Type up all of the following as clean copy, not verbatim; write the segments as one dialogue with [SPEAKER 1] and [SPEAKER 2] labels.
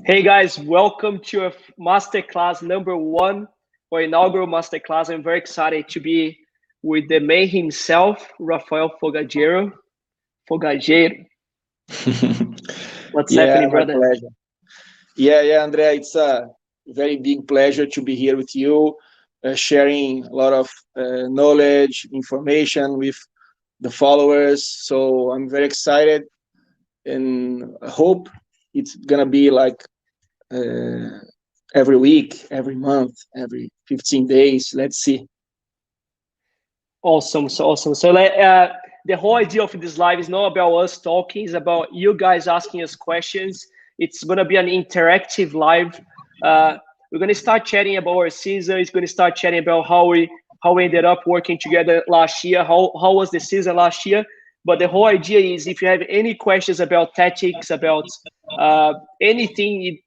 [SPEAKER 1] Hey guys, welcome to a masterclass number one or inaugural masterclass. I'm very excited to be with the man himself, Rafael Fogageiro. Fogageiro, what's
[SPEAKER 2] Yeah,
[SPEAKER 1] happening,
[SPEAKER 2] my
[SPEAKER 1] brother?
[SPEAKER 2] pleasure. Yeah, Andrea, it's a very big pleasure to be here with you, sharing a lot of knowledge, information with the followers. So I'm very excited and I hope it's gonna be like uh, every week, every month, every 15 days. Let's see.
[SPEAKER 1] Awesome, so awesome. The whole idea of this live is not about us talking; it's about you guys asking us questions. It's gonna be an interactive live. We're gonna start chatting about our season. It's gonna start chatting about how we ended up working together last year. How was the season last year? But the whole idea is, if you have any questions about tactics, about anything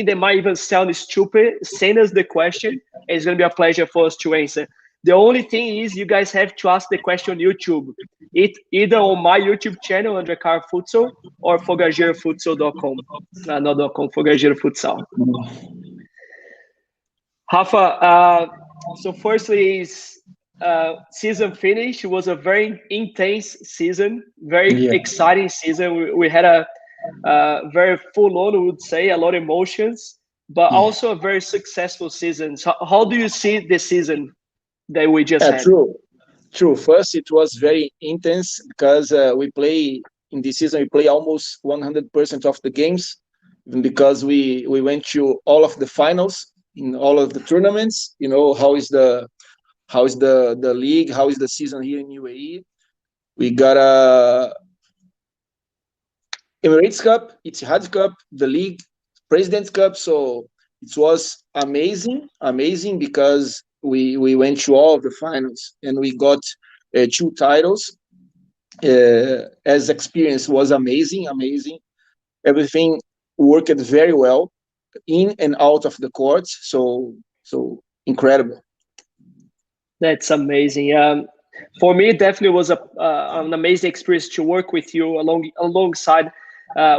[SPEAKER 1] that might even sound stupid, send us the question. And it's gonna be a pleasure for us to answer. The only thing is, you guys have to ask the question on YouTube. It either on my YouTube channel under Caro Futsal or fogageirofutsal.com. Not .com, Fogageiro Futsal. Rafa, so firstly is season finish. It was a very intense season, very
[SPEAKER 2] Yeah,
[SPEAKER 1] exciting season. We had a very full on, we would say, a lot of emotions, but
[SPEAKER 2] yeah,
[SPEAKER 1] also a very successful season. So how do you see the season that we just
[SPEAKER 2] yeah.
[SPEAKER 1] had?
[SPEAKER 2] True. First, it was very intense because we play in this season. We play almost 100% of the games, even because we went to all of the finals in all of the tournaments. You know how is the league? How is the season here in UAE? We got a Emirates Cup, Etihad Cup, the league, President's Cup. So it was amazing because we went to all of the finals and we got two titles. As experience was amazing. Everything worked very well in and out of the courts. So incredible.
[SPEAKER 1] That's amazing. For me, it definitely was an amazing experience to work with you alongside.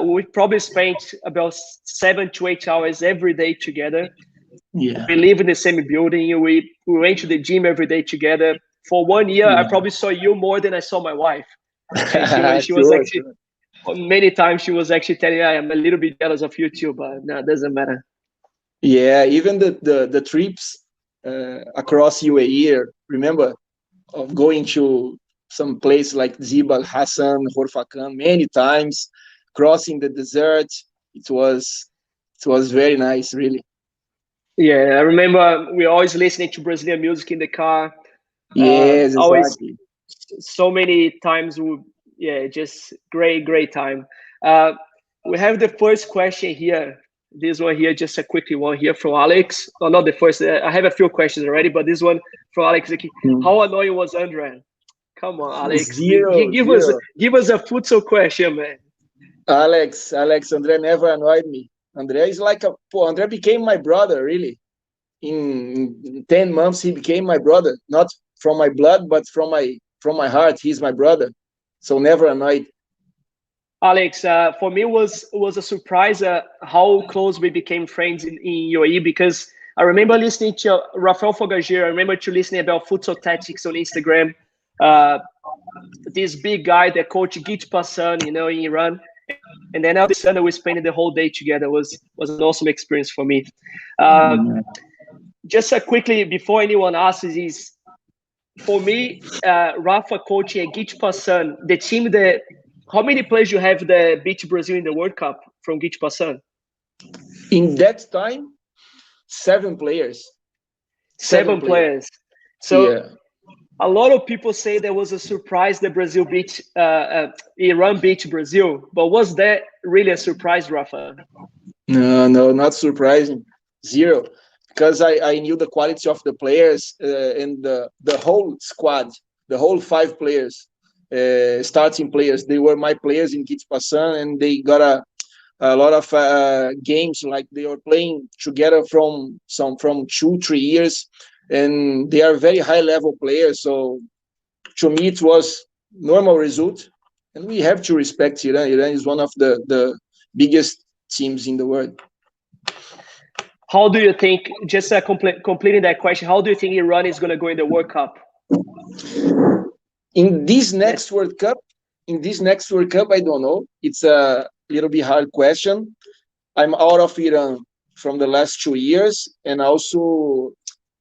[SPEAKER 1] We probably spent about 7 to 8 hours every day together.
[SPEAKER 2] Yeah,
[SPEAKER 1] We live in the same building. We went to the gym every day together. For 1 year, I
[SPEAKER 2] yeah.
[SPEAKER 1] probably saw you more than I saw my wife, and she was actually
[SPEAKER 2] Sure.
[SPEAKER 1] many times she was actually telling me, I am a little bit jealous of you too, but no, it doesn't matter.
[SPEAKER 2] Yeah, even the trips across UAE. Remember of going to some place like Zibal Hassan, Horfakan many times, crossing the desert. It was it was very nice, really.
[SPEAKER 1] Yeah, I remember we always listening to Brazilian music in the car.
[SPEAKER 2] Yes,
[SPEAKER 1] Always
[SPEAKER 2] exactly.
[SPEAKER 1] so many times. Yeah, just great time. Uh, we have the first question here. This one here, just a quickly one here from Alex. Oh, not the first. I have a few questions already, but this one from Alex. Like,
[SPEAKER 2] Hmm.
[SPEAKER 1] how annoying was Andre? Come on, Alex.
[SPEAKER 2] Zero, zero.
[SPEAKER 1] Give us a futsal question, man.
[SPEAKER 2] Alex, Andre never annoyed me. Andre is like Andre became my brother, really. In 10 months, he became my brother, not from my blood, but from my heart. He's my brother, so never annoyed.
[SPEAKER 1] Alex, for me was a surprise how close we became friends in UAE, because I remember listening to Rafael Fogageiro. I remember to listening about futsal tactics on Instagram. Uh, this big guy that coach Git Passan, in Iran, and then all of a sudden we spent the whole day together. Was an awesome experience for me. Uh, just quickly before anyone asks, is for me, Rafa coaching Git Passan, the team that. How many players you have that beat Brazil in the World Cup from Git Passan?
[SPEAKER 2] In that time, 7 players. Seven
[SPEAKER 1] Seven
[SPEAKER 2] players.
[SPEAKER 1] players. So
[SPEAKER 2] Yeah.
[SPEAKER 1] a lot of people say there was a surprise that Iran beat Brazil, but was that really a surprise, Rafa?
[SPEAKER 2] No, not surprising. Zero. Because I knew the quality of the players and the whole squad, the whole 5 players, starting players. They were my players in Kits Passan, and they got a lot of games. Like they were playing together from 2 3 years, and they are very high level players. So to me, it was normal result, and we have to respect Iran. Iran is one of the biggest teams in the world.
[SPEAKER 1] How do you think, just completing that question, how do you think Iran is going to go in the World Cup?
[SPEAKER 2] In this next World Cup, I don't know. It's a little bit hard question. I'm out of Iran from the last 2 years, and also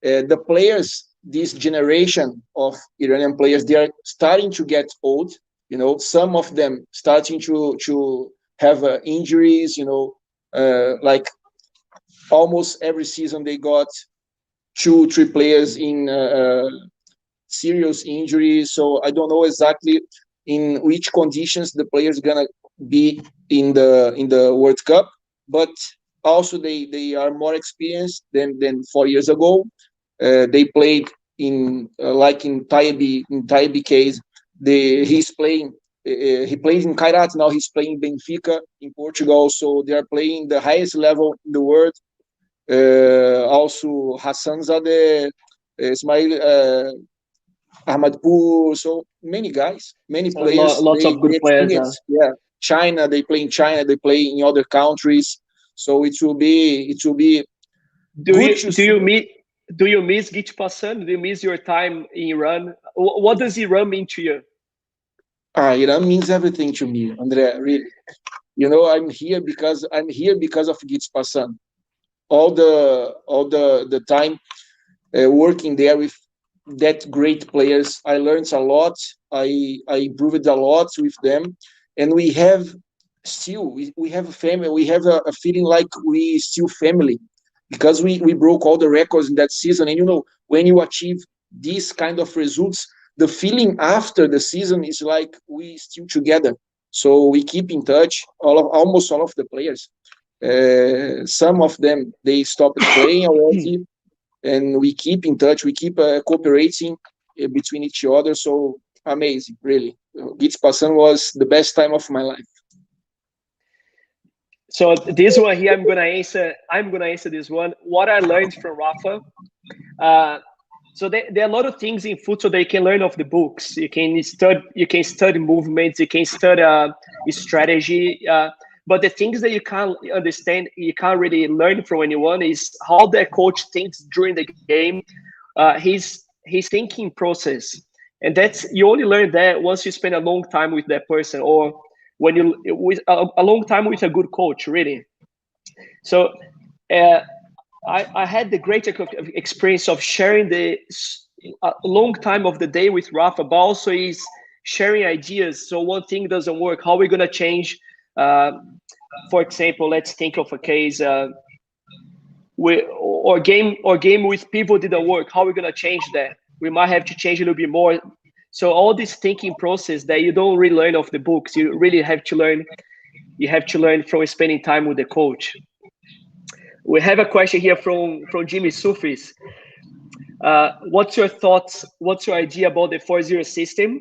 [SPEAKER 2] the players, this generation of Iranian players, they are starting to get old. You know, some of them starting to have injuries. You know, like almost every season they got 2-3 players in serious injuries. So I don't know exactly in which conditions the players gonna be in the World Cup, but also they are more experienced than 4 years ago. They played in like in Taibi case. He's playing. He plays in Kairat now. He's playing Benfica in Portugal. So they are playing the highest level in the world. Also Hassan Zadeh, Ismail Ahmadpour. So many guys, many players.
[SPEAKER 1] Lots of good players.
[SPEAKER 2] Yeah, China. They play in China. They play in other countries. So it will be.
[SPEAKER 1] Do you miss Git Passan? Do you miss your time in Iran? What does Iran mean to you?
[SPEAKER 2] Iran means everything to me, Andre. Really, you know, I'm here because of Git Passan. All the time working there with that great players, I learned a lot. I improved a lot with them, and we have a family. We have a feeling like we still family, because we broke all the records in that season. And you know, when you achieve these kind of results, the feeling after the season is like we still together. So we keep in touch. Almost all of the players. Some of them they stopped playing already, and we keep in touch. We keep cooperating between each other. So amazing, really. Git Passan was the best time of my life.
[SPEAKER 1] So this one here, I'm gonna answer this one. What I learned from Rafa. So there are a lot of things in futsal that you can learn off the books. You can study movements. You can study strategy. But the things that you can't understand, you can't really learn from anyone, is how the coach thinks during the game, his thinking process, and that's, you only learn that once you spend a long time with that person, or when you with a long time with a good coach, really. So I had the great experience of sharing a long time of the day with Rafa, but also is sharing ideas. So one thing doesn't work, how are we gonna change? For example, let's think of a case or game with people didn't work. How are we gonna change that? We might have to change a little bit more. So all this thinking process that you don't really learn off the books, you really have to learn. You have to learn from spending time with the coach. We have a question here from Jimmy Sufis. What's your thoughts? What's your idea about the 4-0 system?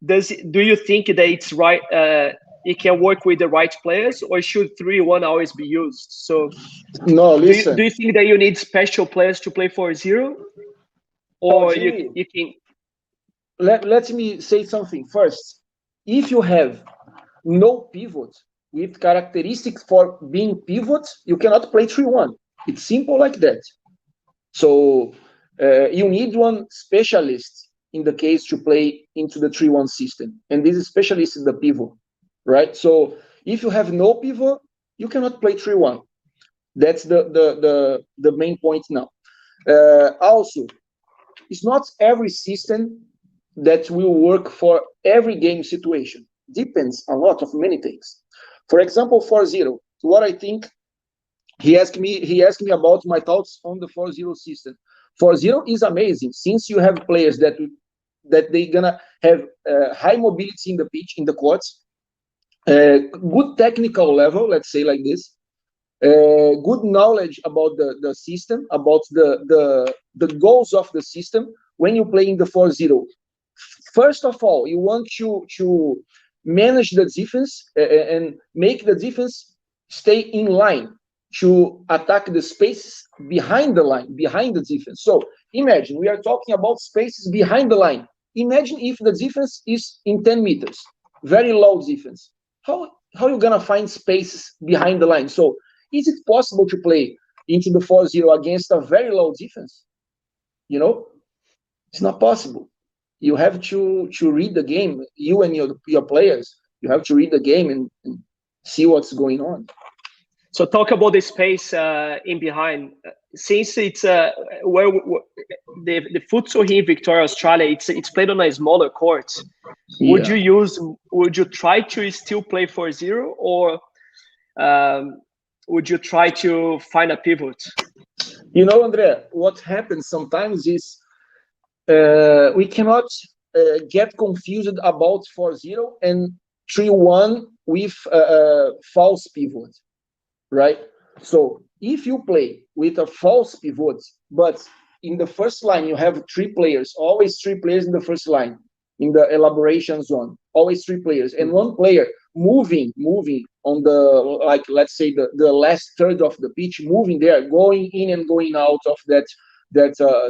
[SPEAKER 1] Do you think that it's right? It can work with the right players, or should 3-1 always be used? So,
[SPEAKER 2] no, listen.
[SPEAKER 1] Do you think that you need special players to play 4-0, or
[SPEAKER 2] Jimmy,
[SPEAKER 1] you can?
[SPEAKER 2] Let me say something first. If you have no pivot with characteristics for being pivot, you cannot play 3-1. It's simple like that. So you need one specialist in the case to play into the 3-1 system, and this specialist is the pivot, right? So if you have no pivot, you cannot play 3-1. That's the main point now. Also, it's not every system that will work for every game situation. Depends a lot of many things. For example, 4-0. What I think, he asked me about my thoughts on the 4-0 system. 4-0 is amazing since you have players that they're gonna have high mobility in the pitch, in the courts, good technical level, let's say like this, good knowledge about the system, about the goals of the system. When you play in the 4-0, first of all, you want to manage the defense and make the defense stay in line to attack the spaces behind the line, behind the defense. So imagine we are talking about spaces behind the line. Imagine if the defense is in 10 meters, very low defense. How you gonna find spaces behind the line? So is it possible to play into the 4-0 against a very low defense? You know, it's not possible. You have to read the game. You and your players, you have to read the game and see what's going on.
[SPEAKER 1] So talk about the space in behind. Since it's where the futsal here in Victoria, Australia, it's played on a smaller court. Would you try to still play 4-0, or would you try to find a pivot?
[SPEAKER 2] You know, Andre, what happens sometimes is we cannot get confused about 4-0 and 3-1 with false pivot, right? So if you play with a false pivot, but in the first line you have 3 players, always 3 players in the first line, in the elaboration zone, always 3 players, and 1 player moving on the, like, let's say the last third of the pitch, moving there, going in and going out of that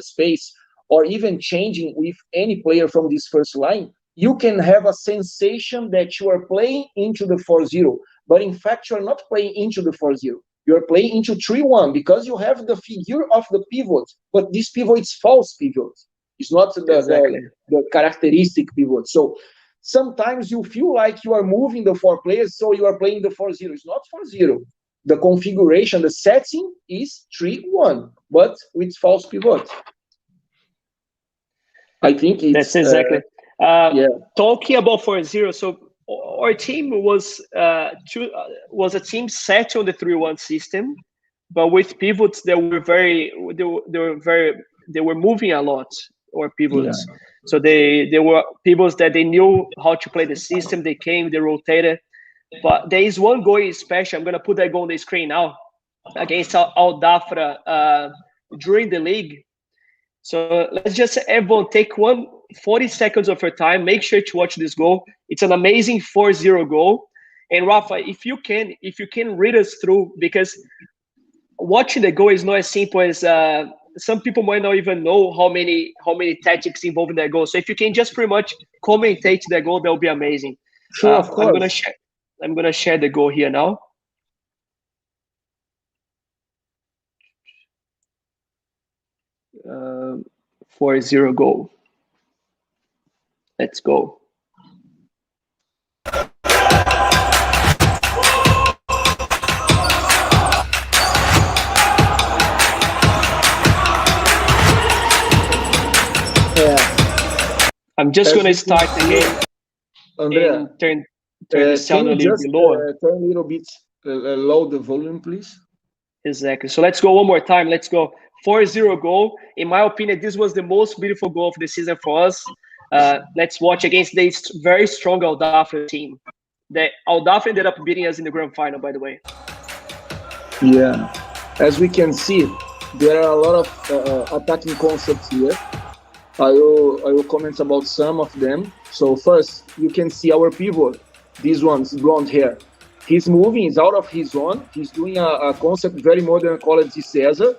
[SPEAKER 2] space, or even changing with any player from this first line, you can have a sensation that you are playing into the 4-0, but in fact you are not playing into the 4-0. You are playing into 3-1 because you have the figure of the pivot, but this pivot is false pivot. It's not the characteristic pivot. So sometimes you feel like you are moving the 4 players, so you are playing the 4-0. It's not 4-0. The configuration, the setting is 3-1, but with false pivot. I think it's...
[SPEAKER 1] That's exactly. Talking about 4-0, so our team was a team set on the 3-1 system, but with pivots they were moving a lot, or pivots. Yeah. So they were pivots that they knew how to play the system. They came, they rotated. But there is one goal special. I'm gonna put that goal on the screen now against Al Dhafra during the league. So let's just everyone take 40 seconds of your time. Make sure to watch this goal. It's an amazing 4-0 goal. And Rafa, if you can read us through, because watching the goal is not as simple as some people might not even know how many tactics involved in that goal. So if you can just pretty much commentate that goal, that would be amazing.
[SPEAKER 2] Sure, of course.
[SPEAKER 1] I'm gonna share the goal here now. Uh, 4-0 goal. Let's go. I'm just going to start the game.
[SPEAKER 2] Andrea,
[SPEAKER 1] turn the sound a little bit lower.
[SPEAKER 2] Turn a little bit low the volume, please.
[SPEAKER 1] Exactly. So let's go one more time. Let's go. 4-0 goal. In my opinion, this was the most beautiful goal of the season for us. Let's watch against this very strong Al Dhafra team. Al Dhafra ended up beating us in the grand final, by the way.
[SPEAKER 2] Yeah. As we can see, there are a lot of attacking concepts here. I will comment about some of them. So first, you can see our pivot. This one's blonde hair. He's moving, he's out of his zone. He's doing a concept very modern called César.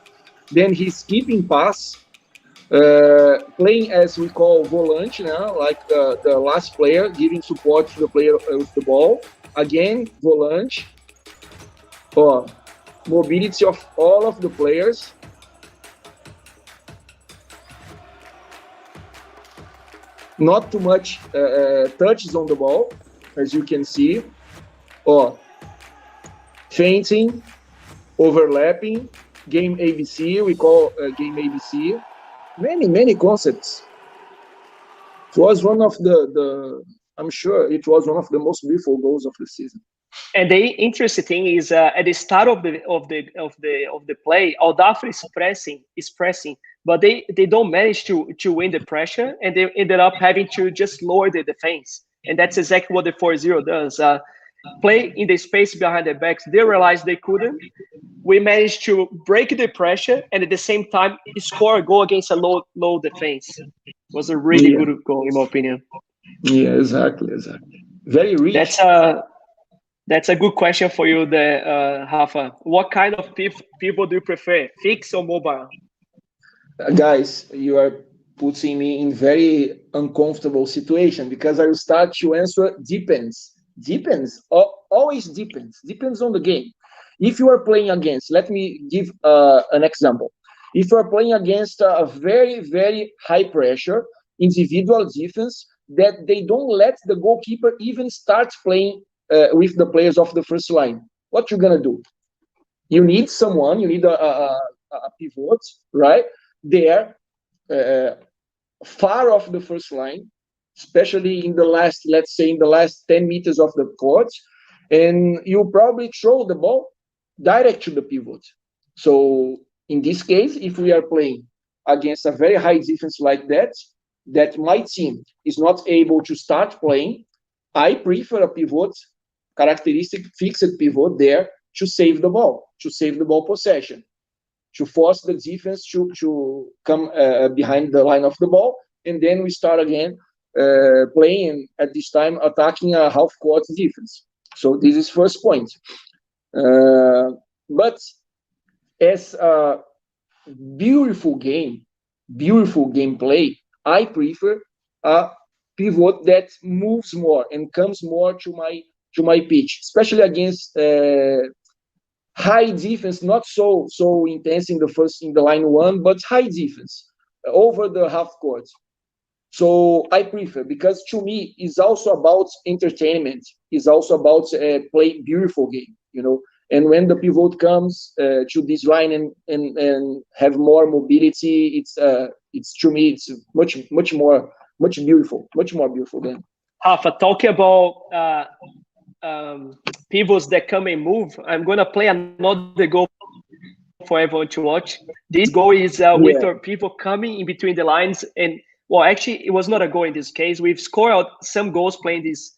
[SPEAKER 2] Then he's keeping pass, playing as we call volante now, like the last player, giving support to the player with the ball. Again, volante. Mobility of all of the players. Not too much touches on the ball, as you can see. Feinting, overlapping, game ABC, we call game ABC. Many concepts. It was one of I'm sure it was one of the most beautiful goals of the season.
[SPEAKER 1] And the interesting thing is, at the start of the play, Al Dhafra is pressing, but they don't manage to win the pressure, and they ended up having to just lower the defense, and that's exactly what the 4-0 does. Play in the space behind their backs. They realized they couldn't. We managed to break the pressure, and at the same time score a goal against a low defense. It was a really good goal, in my opinion.
[SPEAKER 2] Yeah, exactly. Very rich.
[SPEAKER 1] That's a good question for you there, Rafa. What kind of people do you prefer, fixed or mobile?
[SPEAKER 2] Guys, you are putting me in very uncomfortable situation because I will start to answer depends. Always depends on the game. If you are playing against, let me give an example. If you are playing against a very, very high pressure individual defense, that they don't let the goalkeeper even start playing with the players of the first line, what you're gonna do? You need someone, you need a pivot, right? There, far off the first line, especially in the last, let's say, in the last 10 meters of the court, and you probably throw the ball direct to the pivot. So in this case, if we are playing against a very high defense like that, that my team is not able to start playing, I prefer a pivot, characteristic fixed pivot there to save the ball possession, to force the defense to come behind the line of the ball, and then we start again playing at this time, attacking a half-court defense. So this is first point. But as a beautiful gameplay, I prefer a pivot that moves more and comes more to my pitch, especially against high defense, not so intense in the line one, but high defense over the half court. So I prefer, because to me it's also about entertainment. It's also about play beautiful game, And when the pivot comes to this line and have more mobility, it's to me it's much more beautiful than.
[SPEAKER 1] Rafa, talking about pivots that come and move, I'm gonna play another goal for everyone to watch. This goal is with our pivot coming in between the lines, and well, actually, it was not a goal in this case. We've scored some goals playing this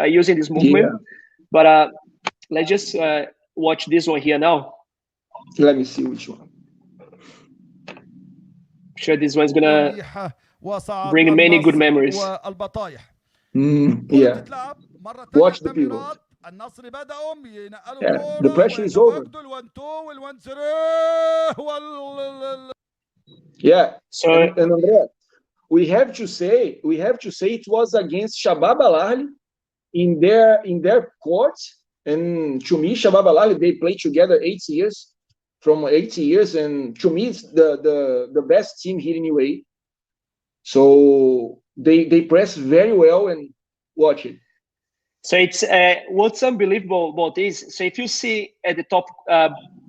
[SPEAKER 1] using this movement, but let's just watch this one here now.
[SPEAKER 2] Let me see which one.
[SPEAKER 1] I'm sure this one's gonna bring many good memories.
[SPEAKER 2] Watch the pivot. The pressure is over. Yeah. So and André, we have to say it was against Shabab Al Ahly in their court. And to me, Shabab Al Ahly, they played together 8 years, and to me, it's the best team here in UAE. So they press very well, and watch it.
[SPEAKER 1] So it's what's unbelievable about this. So if you see at the top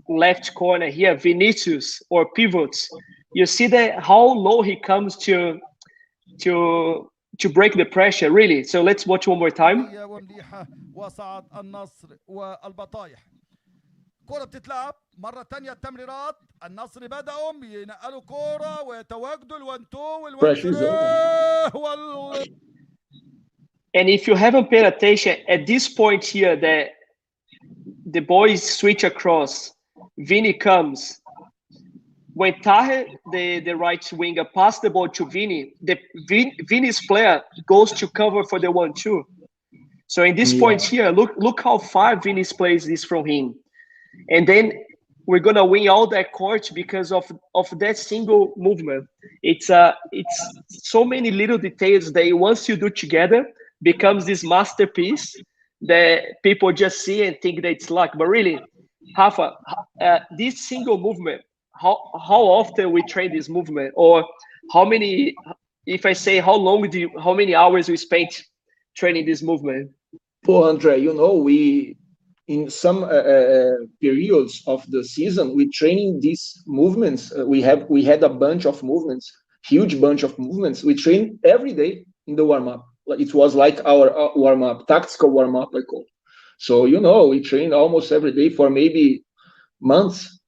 [SPEAKER 1] left corner here, Vinicius or pivots, you see that how low he comes to break the pressure, really. So let's watch one more time.
[SPEAKER 3] كرة بتتلعب مرة تانية التمريرات النصر بدأوا ينقلوا كرة ويتواجدوا
[SPEAKER 1] And if you haven't paid attention at this point here, the boys switch across. Vini comes. When Taher, the right winger, pass the ball to Vini, Vini's player goes to cover for the 1-2. So in this point here, look how far Vini's plays this from him. And then we're gonna win all that court because of that single movement. It's so many little details that once you do together becomes this masterpiece that people just see and think that it's luck. But really, Rafa, this single movement, how often we train this movement, or how many? If I say how many hours we spent training this movement?
[SPEAKER 2] Oh, Andre, we in some periods of the season we training these movements. We had a bunch of movements, huge bunch of movements. We train every day in the warm up. It was like our warm up, tactical warm up, I call. So we train almost every day for maybe months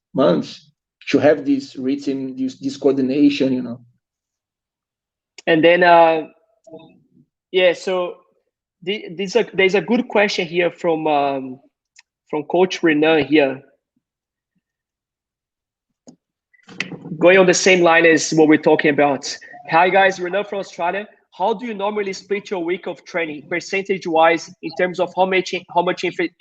[SPEAKER 2] to have this rhythm, this coordination,
[SPEAKER 1] And then so there's a good question here from Coach Renan here, going on the same line as what we're talking about. Hi guys, Renan from Australia. How do you normally split your week of training, percentage-wise, in terms of how much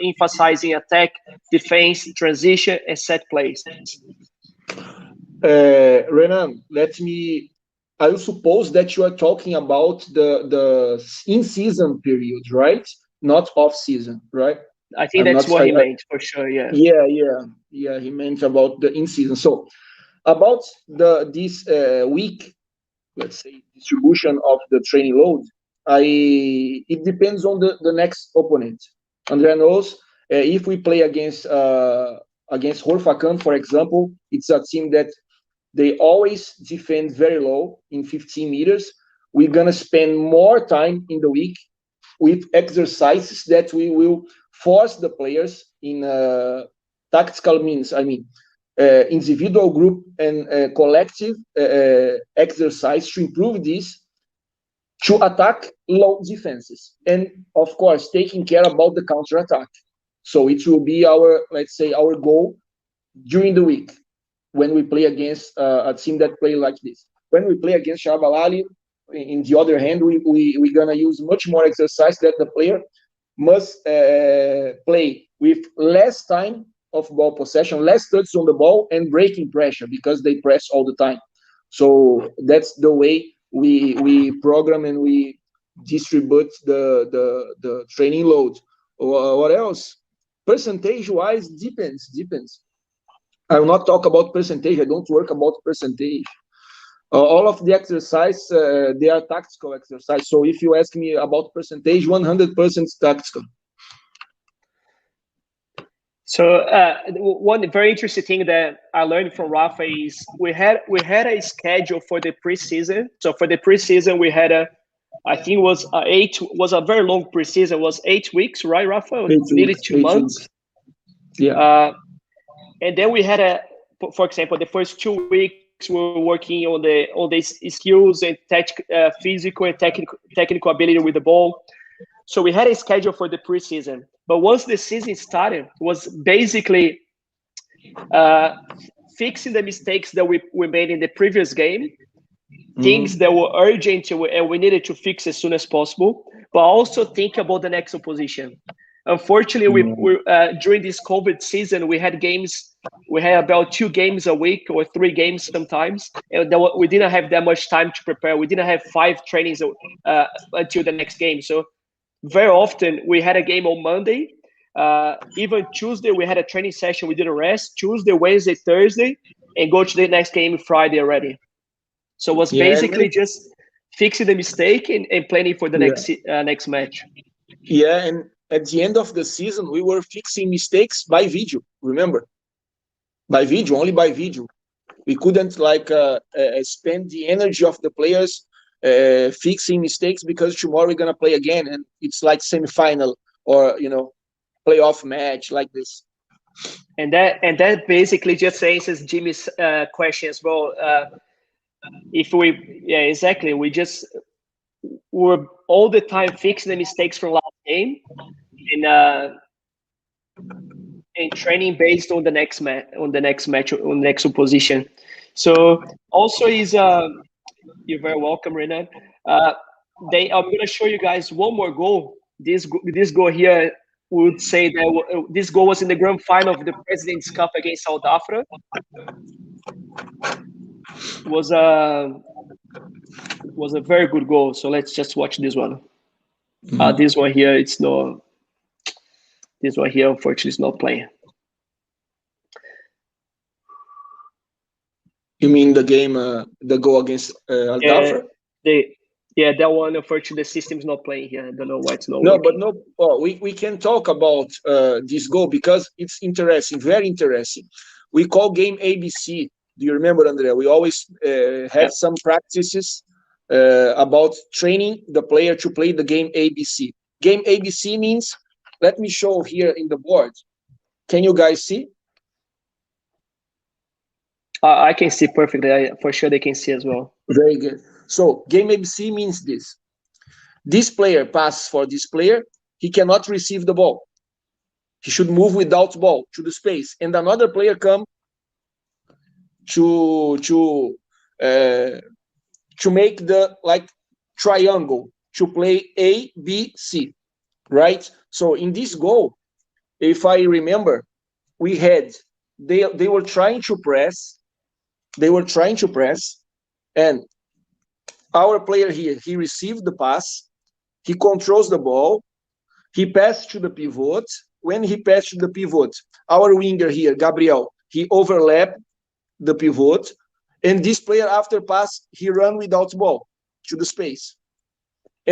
[SPEAKER 1] emphasizing attack, defense, transition, and set plays?
[SPEAKER 2] Renan, I suppose that you are talking about the in-season period, right? Not off-season, right?
[SPEAKER 1] I think
[SPEAKER 2] I'm
[SPEAKER 1] that's
[SPEAKER 2] not.
[SPEAKER 1] what he meant for sure. Yeah.
[SPEAKER 2] Yeah. He meant about the in season. So about this week, let's say, distribution of the training load, it depends on the next opponent. Andrea knows if we play against Horfacan, for example, it's a team that they always defend very low in 15 meters. We're gonna spend more time in the week with exercises that we will force the players in tactical means. I mean, individual, group, and collective exercise to improve this, to attack low defenses, and of course taking care about the counter attack. So it will be our, let's say, our goal during the week when we play against a team that play like this. When we play against Shabalali, in the other hand, we're gonna use much more exercise that the player must play with less time of ball possession, less touch on the ball, and breaking pressure because they press all the time. So that's the way we program and we distribute the training load. What else? Percentage wise, depends. I will not talk about percentage. I don't work about percentage. All of the exercise, they are tactical exercise. So if you ask me about percentage, 100% tactical.
[SPEAKER 1] So one very interesting thing that I learned from Rafa is we had a schedule for the preseason. So for the preseason, we had I think it was a very long preseason. It was 8 weeks, right, Rafa? Nearly 2 months.
[SPEAKER 2] Yeah.
[SPEAKER 1] And then we had for example, the first 2 weeks we were working on the skills and physical and technical ability with the ball. So we had a schedule for the preseason, but once the season started, it was basically fixing the mistakes that we made in the previous game, things that were urgent and we needed to fix as soon as possible, but also think about the next opposition. Unfortunately, we during this COVID season, we had about 2 games a week or 3 games sometimes, and we didn't have that much time to prepare. We didn't have 5 trainings until the next game. So very often we had a game on Monday. Even Tuesday, we had a training session. We didn't rest. Tuesday, Wednesday, Thursday, and go to the next game Friday already. So it was basically just fixing the mistake and planning for the next match.
[SPEAKER 2] Yeah, and at the end of the season, we were fixing mistakes by video. Remember, only by video. We couldn't spend the energy of the players fixing mistakes because tomorrow we're gonna play again, and it's like semifinal or playoff match like this.
[SPEAKER 1] And that basically just answers Jimmy's question as well. Exactly. We're all the time fixing the mistakes from last game and training based on the next match, on the next opposition. So also you're very welcome, Renan. I'm gonna show you guys one more goal. This goal here would say that this goal was in the grand final of the President's Cup against South Africa. Was a very good goal. So let's just watch this one. This one here, this one here, unfortunately, is not playing.
[SPEAKER 2] You mean the game, the goal against Al Dhafra?
[SPEAKER 1] That one, unfortunately, the system's not playing here. I don't know why it's not
[SPEAKER 2] working.
[SPEAKER 1] But
[SPEAKER 2] we can talk about this goal because it's interesting, very interesting. We call game ABC. Do you remember, Andrea? We always have some practices about training the player to play the game ABC. Game ABC means, let me show here in the board. Can you guys see?
[SPEAKER 1] I can see perfectly. For sure they can see as well.
[SPEAKER 2] Very good. So game ABC means this. This player passes for this player. He cannot receive the ball. He should move without ball to the space. And another player come to make the triangle to play A, B, C, right? So in this goal, if I remember, we had they were trying to press. And our player here, he received the pass, he controls the ball, he passed to the pivot when he patched the pivot, our winger here, Gabriel, he overlapped the pivot, and this player after pass, he ran without ball to the space.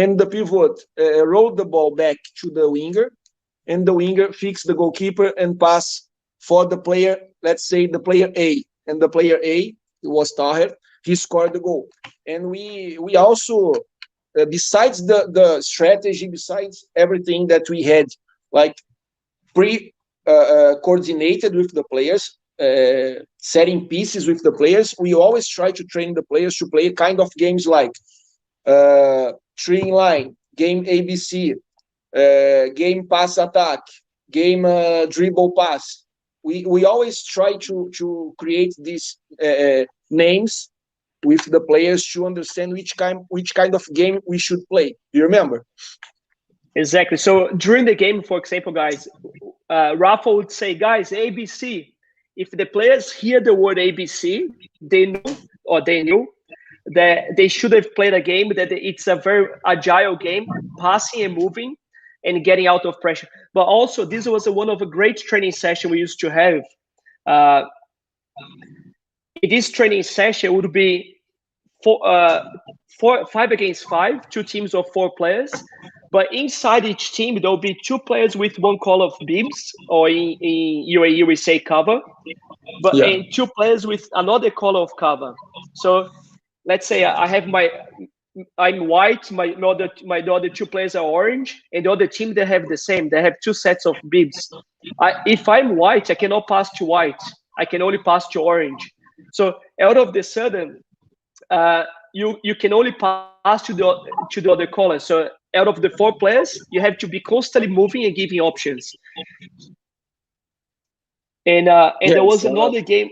[SPEAKER 2] And the pivot rolled the ball back to the winger, and the winger fixed the goalkeeper and pass for the player, let's say the player A. And the player A, it was Taher, he scored the goal. And we also, besides the strategy, besides everything that we had, like coordinated with the players, setting pieces with the players, we always try to train the players to play kind of games like three in line, game ABC, game pass attack, game dribble pass. We always try to create these names with the players to understand which kind of game we should play. Do you remember?
[SPEAKER 1] Exactly. So during the game, for example, guys, Rafa would say, guys, ABC. If the players hear the word ABC, they knew that they should have played a game, that it's a very agile game, passing and moving and getting out of pressure. But also, this was one of a great training session we used to have. In this training session would be 5 against 5, 2 teams of 4 players. But inside each team, there'll be 2 players with one call of bibs, or in UAE we say cover, but
[SPEAKER 2] Yeah.
[SPEAKER 1] and 2 players with another color of cover. So let's say I have I'm white, my other 2 players are orange, and the other team, they have the same. They have 2 sets of bibs. If I'm white, I cannot pass to white. I can only pass to orange. So out of the sudden, you can only pass to the other color. So out of the 4 players, you have to be constantly moving and giving options. And there was another game.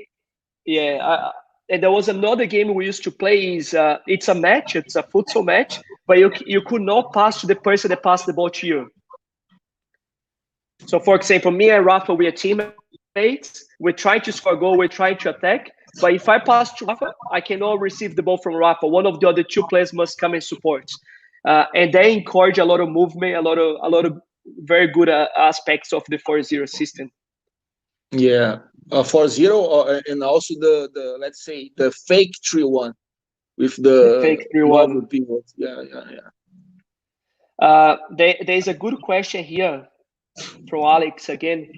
[SPEAKER 1] Yeah, and there was another game we used to play. It's a match. It's a futsal match, but you could not pass to the person that passed the ball to you. So, for example, me and Rafa, we are teammates. We're trying to score a goal. We're trying to attack. But if I pass to Rafa, I cannot receive the ball from Rafa. One of the other 2 players must come and support. And they encourage a lot of movement, a lot of very good aspects of the 4-0 system.
[SPEAKER 2] Yeah, 4-0, and also the let's say the fake 3-1 with the
[SPEAKER 1] fake 3-1
[SPEAKER 2] pivot. Yeah.
[SPEAKER 1] There's a good question here from Alex again.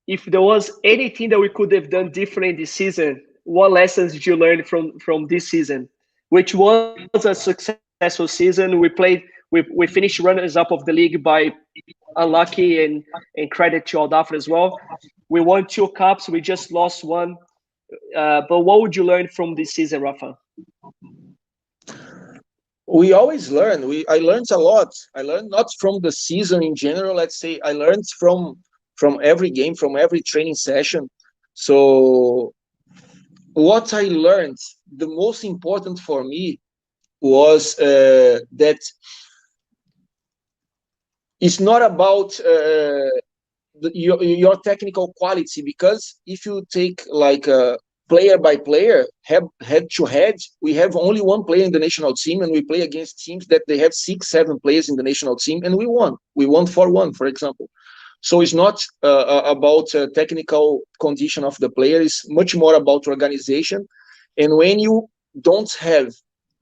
[SPEAKER 1] If there was anything that we could have done different this season, what lessons did you learn from this season? Which was a successful season. We finished runners up of the league by unlucky, and credit to Aldafra as well. We won 2 cups. We just lost 1. But what would you learn from this season, Rafa?
[SPEAKER 2] We always learn. I learned a lot. I learned not from the season in general. Let's say I learned from every game, from every training session. So what I learned, the most important for me was that it's not about your technical quality, because if you take like player by player, head to head, we have only 1 player in the national team, and we play against teams that they have 6, 7 players in the national team, and we won. We won 4-1, for example. So it's not about technical condition of the player. It's much more about organization. And when you don't have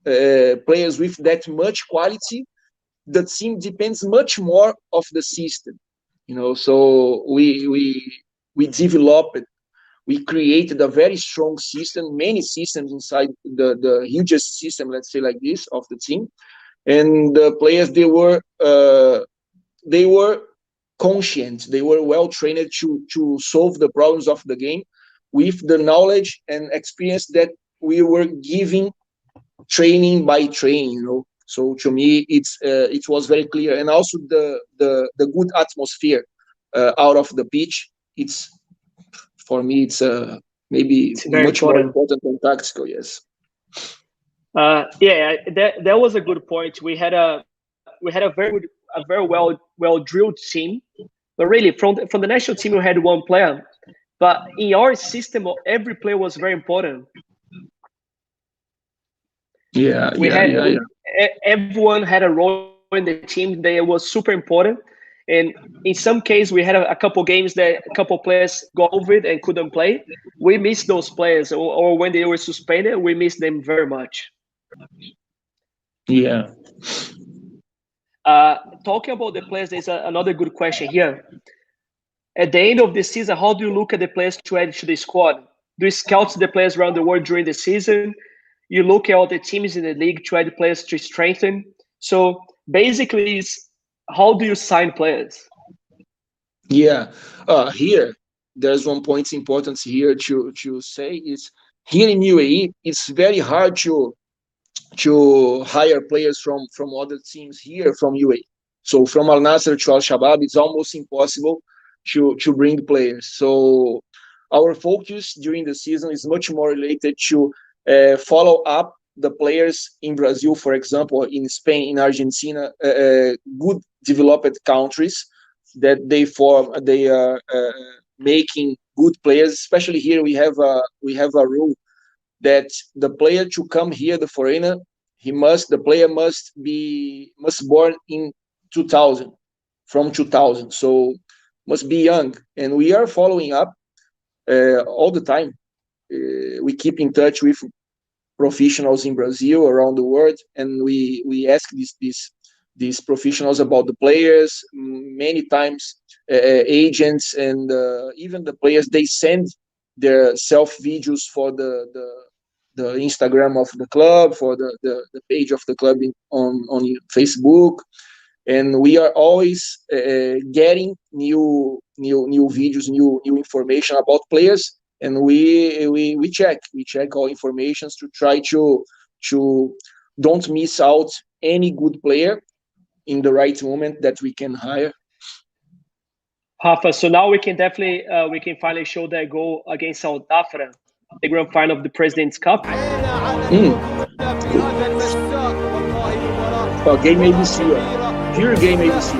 [SPEAKER 2] players with that much quality, the team depends much more of the system, So we developed, we created a very strong system, many systems inside the hugest system, let's say like this, of the team. And the players, they were conscient, they were well trained to solve the problems of the game with the knowledge and experience that we were giving training by training, So to me, it was very clear, and also the good atmosphere out of the pitch. For me, it's maybe much more important than tactical. Yes.
[SPEAKER 1] That was a good point. We had a very well drilled team, but really from the national team we had 1 player, but in our system every player was very important.
[SPEAKER 2] Yeah.
[SPEAKER 1] Everyone had a role in the team. They was super important, And in some case, we had a couple games that a couple players got COVID and couldn't play. We miss those players, or when they were suspended, we miss them very much.
[SPEAKER 2] Yeah.
[SPEAKER 1] Talking about the players, there's another good question here. At the end of the season, how do you look at the players to add to the squad? Do you scout the players around the world during the season? You look at all the teams in the league to add players to strengthen. So basically, it's how do you sign players?
[SPEAKER 2] Yeah. Here, there's one point important here to say is here in UAE, it's very hard to hire players from other teams here from UAE. So from Al Nassr to Al Shabab, it's almost impossible to bring players. So our focus during the season is much more related to follow up the players in Brazil, for example, in Spain, in Argentina, good developed countries that they are making good players. Especially here, we have a rule that the player to come here, the foreigner, the player must born in 2000, from 2000. So must be young, and we are following up all the time. We keep in touch with professionals in Brazil, around the world, and we ask these professionals about the players. Many times, agents and even the players, they send their self videos for the Instagram of the club, for the page of the club on Facebook, and we are always getting new videos, new information about players, and we check all informations to try to don't miss out any good player in the right moment that we can hire.
[SPEAKER 1] Rafa, so now we can definitely we can finally show that goal against South Africa, the grand final of the President's Cup.
[SPEAKER 2] Game ABC, pure game ABC.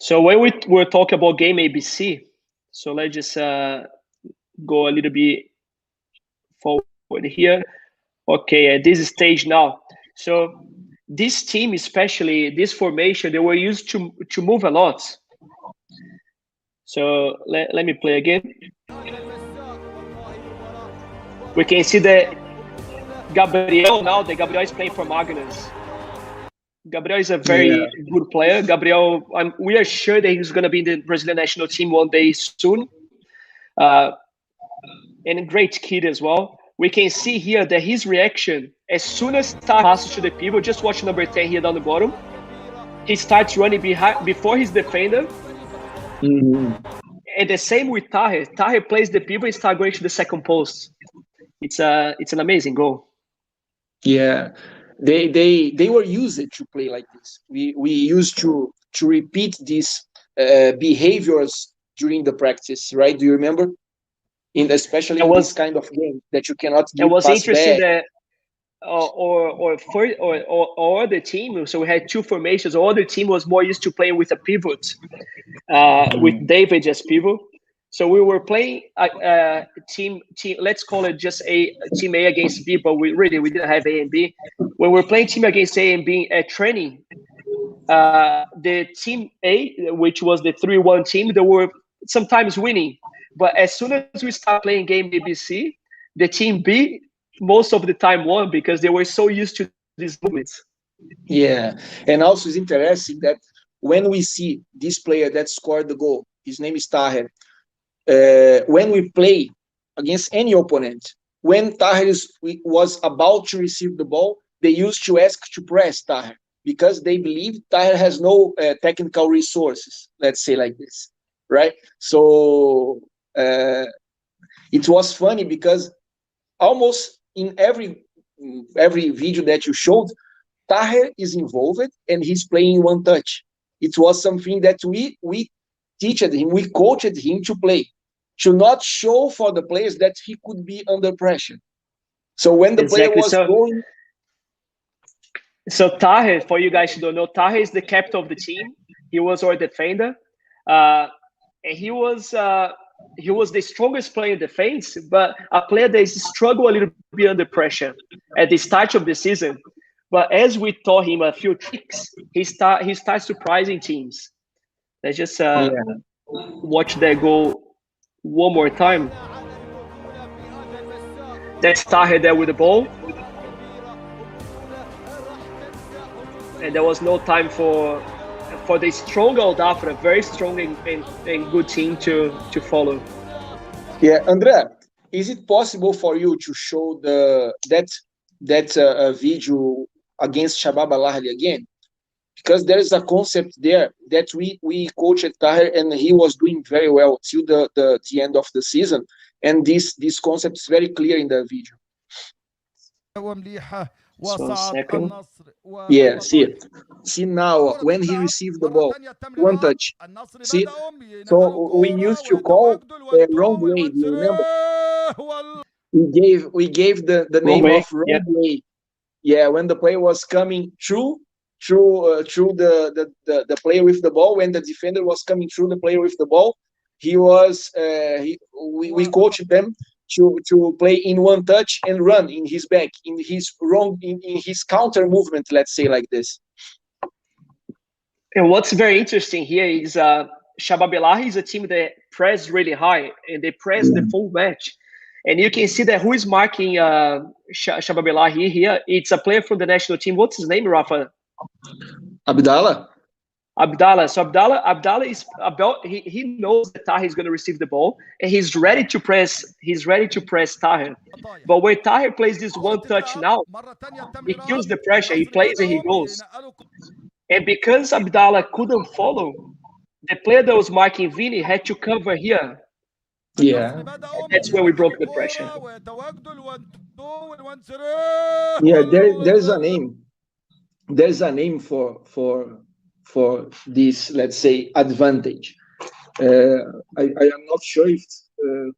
[SPEAKER 1] So when we were talking about game ABC, so let's just go a little bit forward here. Okay, at this stage now. So this team, especially this formation, they were used to move a lot. So let me play again. We can see that Gabriel now, that Gabriel is playing for Magnus. Gabriel is a very good player. Gabriel, we are sure that he's going to be in the Brazilian national team one day soon. And a great kid as well. We can see here that his reaction, as soon as Tahir passes to the people, just watch number 10 here down the bottom, he starts running behind before his defender.
[SPEAKER 2] Mm-hmm.
[SPEAKER 1] And the same with Tahir. Tahir plays the people and starts going to the second post. It's an amazing goal.
[SPEAKER 2] Yeah, they were used to play like this. We used to repeat these behaviors during the practice, right? Do you remember? Especially in this kind of game that you cannot give
[SPEAKER 1] it was
[SPEAKER 2] pass
[SPEAKER 1] interesting
[SPEAKER 2] back.
[SPEAKER 1] that or the team. So we had two formations. Or the team was more used to playing with a pivot, with David as pivot. So we were playing team. Let's call it just team A against B, but we didn't have A and B. When we're playing team against A and B at training, the team A, which was the 3-1 team, they were sometimes winning. But as soon as we start playing game ABC, the team B most of the time won because they were so used to these movements.
[SPEAKER 2] Yeah, and also it's interesting that when we see this player that scored the goal, his name is Tahir. When we play against any opponent, when Tahir was about to receive the ball, they used to ask to press Tahir because they believe Tahir has no technical resources, let's say like this, right? So it was funny because almost in every video that you showed, Tahir is involved and he's playing one touch. It was something that we teached him, we coached him to play, to not show for the players that he could be under pressure. So when the player was going...
[SPEAKER 1] So Tahir, for you guys who don't know, Tahir is the captain of the team. He was our defender. And he was he was the strongest player in defense, but a player that is struggle a little bit under pressure at the start of the season. But as we taught him a few tricks, he starts surprising teams. Let's just watch that goal one more time. That's Taher there with the ball. And there was no time for the strong Aldafra, very strong and good team to follow.
[SPEAKER 2] Yeah, André, is it possible for you to show that video against Shabab Al Ahly again? Because there is a concept there that we coached Taher and he was doing very well till the end of the season, and this concept is very clear in the video.
[SPEAKER 1] So, second.
[SPEAKER 2] Yeah, see now when he received the ball, one touch. See, so we used to call the wrong way. Do you remember? We gave the name of wrong way. Yeah, when the player was coming through the player with the ball, when the defender was coming through the player with the ball, we coached them to play in one touch and run in his back, in his counter movement, let's say like this.
[SPEAKER 1] And what's very interesting here is Shabab Al Ahly is a team that press really high and they press the full match. And you can see that who is marking Shabab Al Ahly here. It's a player from the national team. What's his name, Rafa?
[SPEAKER 2] Abdallah.
[SPEAKER 1] So Abdallah is about. He knows that Taher is going to receive the ball, and he's ready to press. He's ready to press Taher. But when Taher plays this one touch now, he feels the pressure. He plays and he goes. And because Abdallah couldn't follow, the player that was marking Vini had to cover here.
[SPEAKER 2] Yeah.
[SPEAKER 1] And that's where we broke the pressure.
[SPEAKER 2] Yeah, there's a name. There's a name for this, let's say, advantage. I am not sure if it's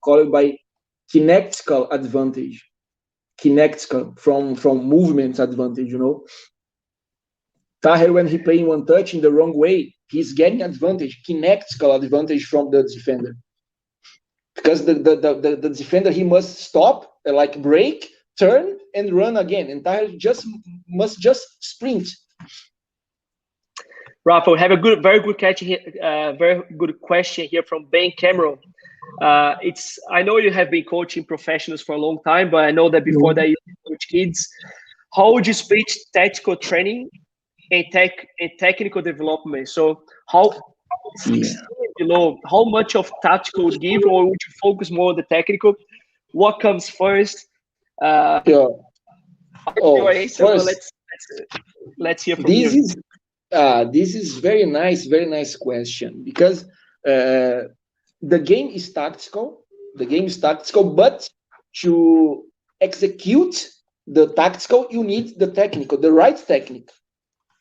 [SPEAKER 2] called by kinetical advantage. Kinetical from movement advantage, you know. Taher, when he playing one touch in the wrong way, he's getting advantage, kinetical advantage from the defender. Because the defender, he must stop, like break, turn, and run again. And Taher must just sprint.
[SPEAKER 1] Rafa, we have a very good catch here, very good question here from Ben Cameron. I know you have been coaching professionals for a long time, but I know that before that you coach kids. How would you split tactical training and technical development? So how how much of tactical would give, or would you focus more on the technical? What comes first?
[SPEAKER 2] First,
[SPEAKER 1] let's hear from you.
[SPEAKER 2] This is very nice question, because the game is tactical. But to execute the tactical, you need the technical, the right technique.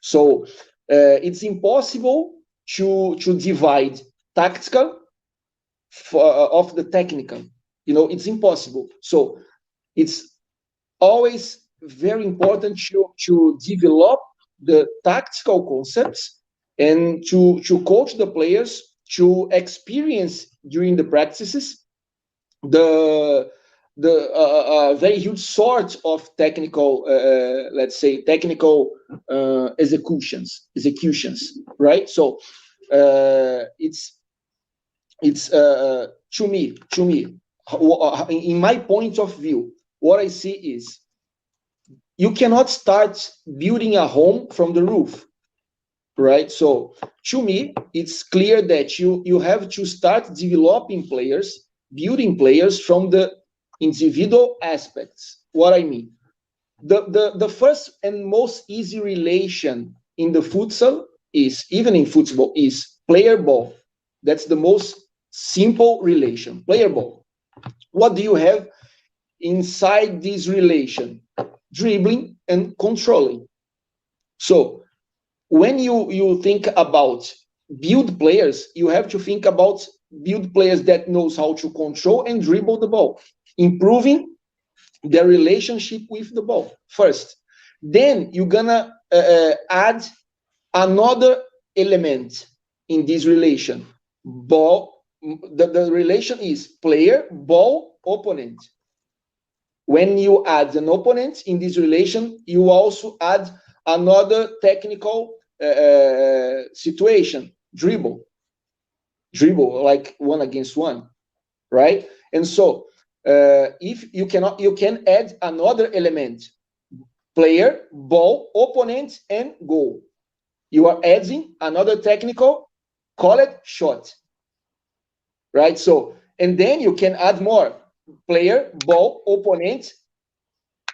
[SPEAKER 2] So it's impossible to divide tactical of the technical. You know, it's impossible. So it's always very important to develop the tactical concepts and to coach the players to experience during the practices the very huge sort of technical, let's say, technical executions, right? So it's to me, in my point of view, what I see is you cannot start building a home from the roof, right? So to me, it's clear that you have to start developing players, building players from the individual aspects. What I mean, the first and most easy relation in the futsal is, even in football, is player ball. That's the most simple relation, player ball. What do you have inside this relation? Dribbling and controlling. So when you think about build players, you have to think about build players that knows how to control and dribble the ball, improving their relationship with the ball first. Then you're gonna add another element in this relation, ball the relation is player, ball, opponent. When you add an opponent in this relation, you also add another technical situation, dribble, like 1-against-1, right? And so if you can add another element, player, ball, opponent, and goal. You are adding another technical, call it shot, right? So, and then you can add more, player, ball, opponent,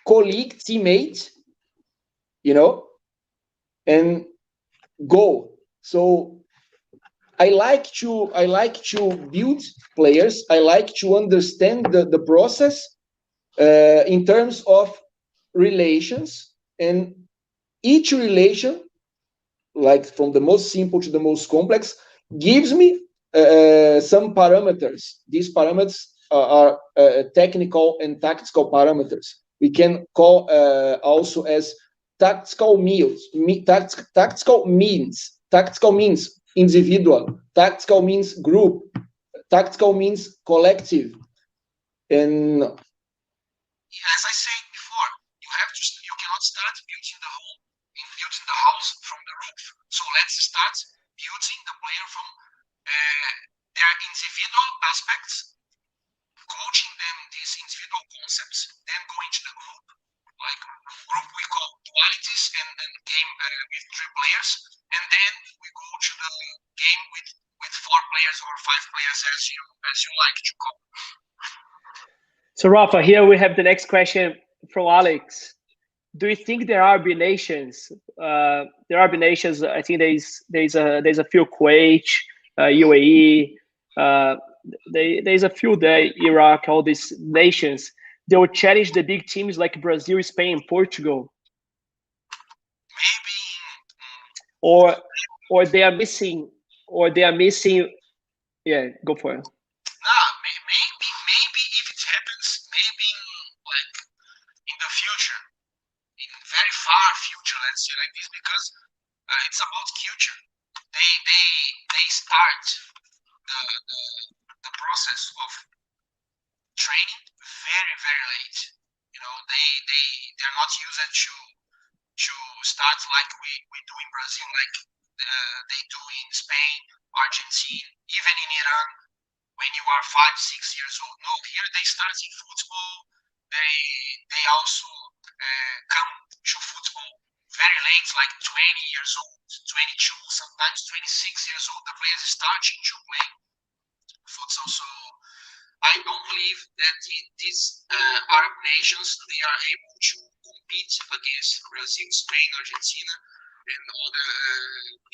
[SPEAKER 2] colleague, teammate, and goal. So I like to build players. I like to understand the process in terms of relations, and each relation, like from the most simple to the most complex, gives me some parameters. These parameters are technical and tactical parameters. We can call also as tactical means. Tactical means individual. Tactical means group. Tactical means collective. And as I said before, you cannot start building the house from the roof. So let's start building the player from their individual aspects, coaching them these individual concepts, then going to the group. Like group we call dualities and game with 3 players, and then we go to the game with 4 players or 5 players as you like to call.
[SPEAKER 1] So Rafa, here we have the next question from Alex. Do you think there are nations? There are nations. I think there's a few, Kuwait, UAE. There's a few there, Iraq, all these nations. They will challenge the big teams like Brazil, Spain, Portugal.
[SPEAKER 2] Maybe.
[SPEAKER 1] Or they are missing. Yeah, go for it.
[SPEAKER 2] Maybe if it happens, maybe like in the future, in very far future, let's say like this, because it's about future. They start the process of training very, very late. They're not used to start like we do in Brazil, like they do in Spain, Argentina, even in Iran, when you are 5-6 years old. No, here they start in football. They also come to football very late, like 20 years old, 22, sometimes 26 years old. The players starting to play futsal. So I don't believe that these Arab nations, they are able to compete against Brazil, Spain, Argentina, and other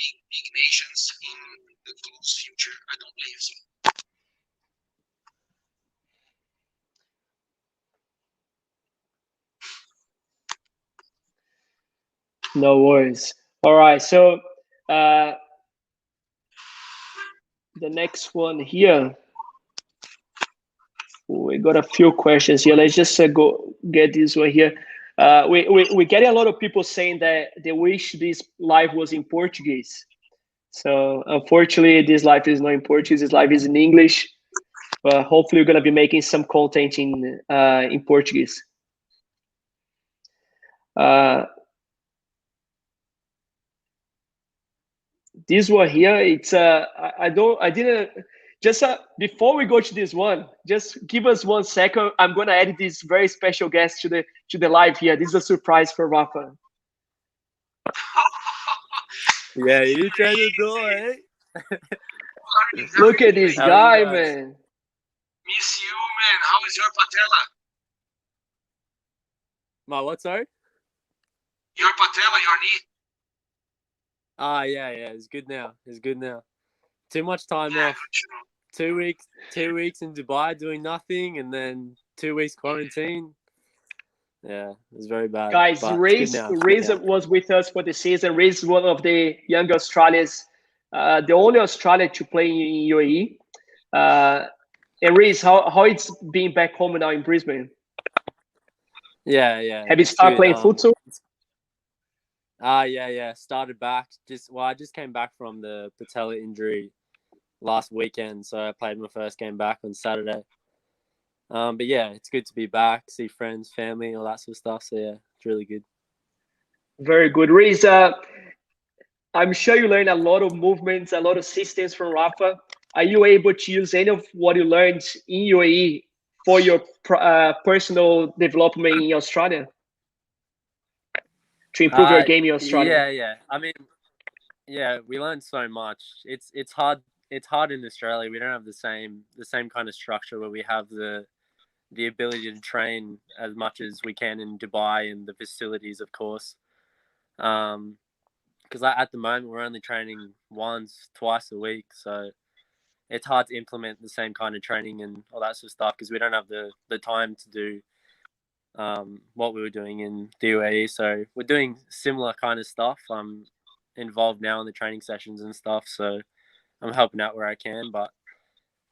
[SPEAKER 2] big nations in the close future. I don't believe so.
[SPEAKER 1] No worries. All right, so the next one here, we got a few questions here. Let's just go get this one here. We get a lot of people saying that they wish this live was in Portuguese. So unfortunately, this live is not in Portuguese. This live is in English. But hopefully, we're gonna be making some content in Portuguese. This one here, it's before we go to this one, just give us 1 second. I'm gonna add this very special guest to the live here. This is a surprise for Rafa.
[SPEAKER 4] Yeah, you trying to do it, eh?
[SPEAKER 1] Look at this guy, man.
[SPEAKER 2] Miss you, man. How is your patella?
[SPEAKER 4] My what, sorry?
[SPEAKER 2] Your patella, your knee.
[SPEAKER 4] Yeah, it's good now. It's good now. Too much time off. 2 weeks in Dubai doing nothing, and then 2 weeks quarantine. Yeah, it was very bad.
[SPEAKER 1] Guys, Risa was with us for the season. Risa is one of the young Australians, the only Australian to play in UAE. And Risa, how it's been back home now in Brisbane?
[SPEAKER 4] Yeah.
[SPEAKER 1] Have you started playing futsal?
[SPEAKER 4] Yeah. Started back. I just came back from the patella injury last weekend, so I played my first game back on Saturday. But yeah, it's good to be back, see friends, family, all that sort of stuff. So yeah, it's really good.
[SPEAKER 1] Very good. Risa, I'm sure you learned a lot of movements, a lot of systems from Rafa. Are you able to use any of what you learned in UAE for your personal development in Australia? To improve your game in Australia?
[SPEAKER 4] Yeah. I mean, yeah, we learned so much. It's hard. It's hard in Australia. We don't have the same kind of structure where we have the ability to train as much as we can in Dubai and the facilities, of course. Because at the moment we're only training twice a week, so it's hard to implement the same kind of training and all that sort of stuff because we don't have the time to do what we were doing in the UAE. So we're doing similar kind of stuff. I'm involved now in the training sessions and stuff, so I'm helping out where I can. But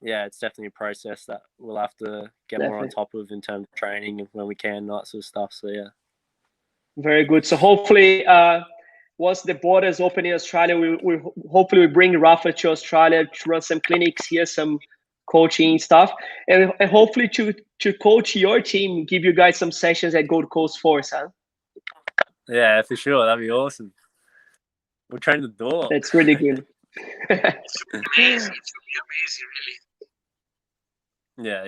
[SPEAKER 4] yeah, it's definitely a process that we'll have to get more on top of in terms of training when we can, that sort of stuff. So yeah.
[SPEAKER 1] Very good. So hopefully, once the borders open in Australia, we hopefully bring Rafa to Australia to run some clinics here, some coaching stuff, and hopefully to coach your team, give you guys some sessions at Gold Coast Force, huh?
[SPEAKER 4] Yeah, for sure. That'd be awesome. We'll train the door.
[SPEAKER 1] That's really good.
[SPEAKER 2] Amazing. It will be amazing, really.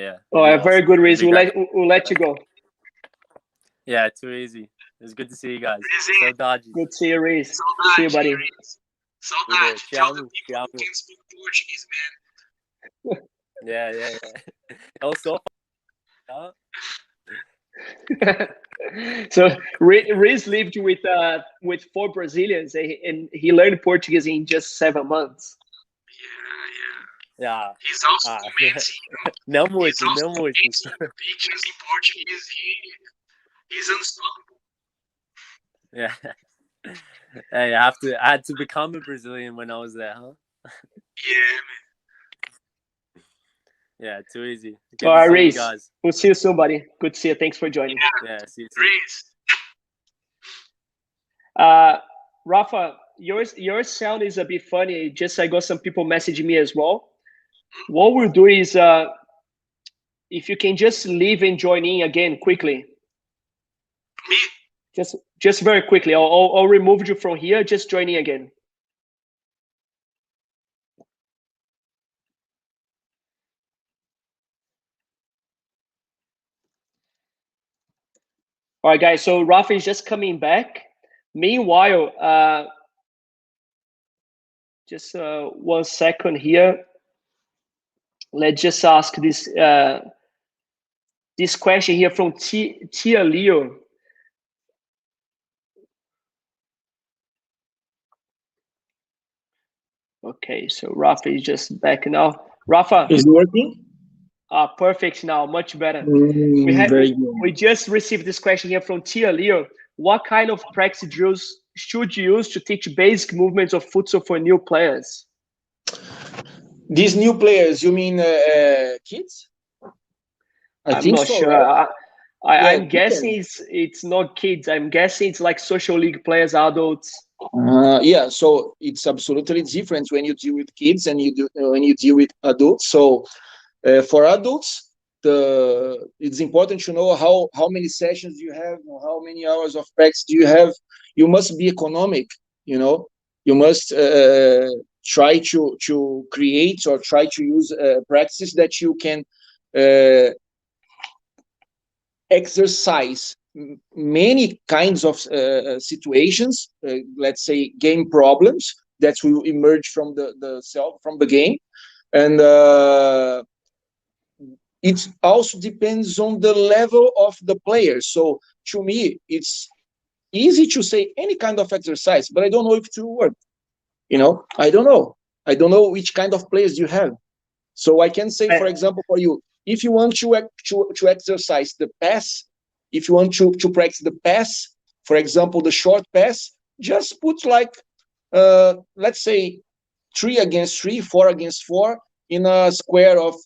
[SPEAKER 4] Yeah.
[SPEAKER 1] Oh, very good, Riz. We'll let you go.
[SPEAKER 4] Yeah, too easy. It was good to see you guys. Saudades.
[SPEAKER 1] Good to see you, Riz. See you, buddy.
[SPEAKER 2] Saudades. Tell the people who can speak Portuguese, man.
[SPEAKER 4] Yeah. Also.
[SPEAKER 1] So Riz lived with 4 Brazilians, and he learned Portuguese in just 7 months.
[SPEAKER 4] Yeah.
[SPEAKER 2] He's also commenting.
[SPEAKER 4] Não muito.
[SPEAKER 2] Pictures in Portuguese. He's unstoppable.
[SPEAKER 4] Yeah. Hey, I had to become a Brazilian when I was there, huh?
[SPEAKER 2] Yeah, man.
[SPEAKER 4] Yeah, too easy.
[SPEAKER 1] All right, Riz. We'll see you soon, buddy. Good to see you. Thanks for joining.
[SPEAKER 4] Yeah, see you
[SPEAKER 1] soon. Rafa, your sound is a bit funny. Just I got some people messaging me as well. What we'll do is, if you can just leave and join in again quickly.
[SPEAKER 2] Me?
[SPEAKER 1] Just very quickly. I'll remove you from here. Just join in again. All right, guys. So Rafa is just coming back. Meanwhile, just 1 second here. Let's just ask this question here from Tia Leo. Okay, so Rafa is just back now. Rafa,
[SPEAKER 2] is it working?
[SPEAKER 1] Perfect now, much better.
[SPEAKER 2] Very good.
[SPEAKER 1] We just received this question here from Tia Leo. What kind of practice drills should you use to teach basic movements of futsal for new players?
[SPEAKER 2] These new players, you mean kids?
[SPEAKER 1] I'm not sure. Right? I'm guessing it's not kids. I'm guessing it's like social league players, adults.
[SPEAKER 2] Yeah, so it's absolutely different when you deal with kids and when you deal with adults. So for adults, it's important to know how many sessions you have, how many hours of practice do you have. You must be economic, you must try to create or try to use practices that you can exercise many kinds of situations, let's say game problems that will emerge from the game, and it also depends on the level of the player. So to me, it's easy to say any kind of exercise, but I don't know if it will work. I don't know which kind of players you have. So I can say, for example, for you, if you want to exercise the pass, if you want to practice the pass, for example, the short pass, just put like, let's say 3 against 3, 4 against 4 in a square of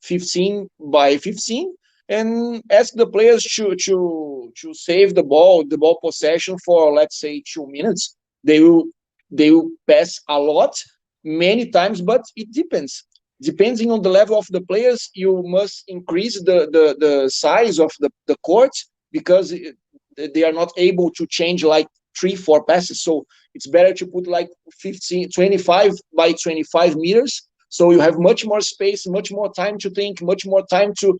[SPEAKER 2] 15 by 15, and ask the players to save the ball possession for, let's say, 2 minutes. They will pass a lot, many times, but it depends. Depending on the level of the players, you must increase the size of the court, because they are not able to change like 3-4 passes. So it's better to put like 25 by 25 meters. So you have much more space, much more time to think, much more time to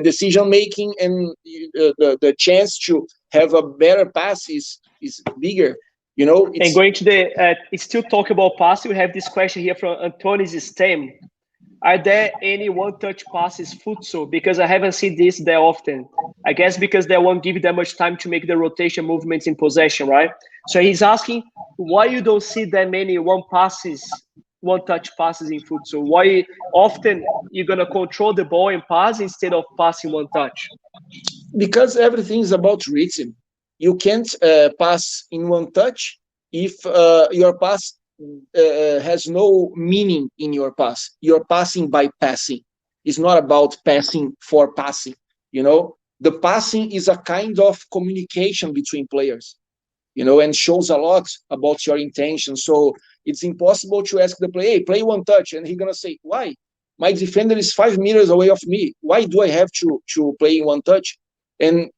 [SPEAKER 2] decision making, and the chance to have a better pass is bigger. You know,
[SPEAKER 1] and going to the still talk about pass, we have this question here from Antonis Stem. Are there any one-touch passes futsal? Because I haven't seen this that often. I guess because they won't give you that much time to make the rotation movements in possession, right? So he's asking why you don't see that many one-touch passes in futsal. Why often you're gonna control the ball and pass instead of passing one touch?
[SPEAKER 2] Because everything is about rhythm. You can't pass in one touch if your pass has no meaning in your pass. You're passing by passing. It's not about passing for passing. You know, the passing is a kind of communication between players, you know, and shows a lot about your intention. So it's impossible to ask the player, hey, play one touch, and he's gonna say, why? My defender is 5 meters away of me. Why do I have to play in one touch? And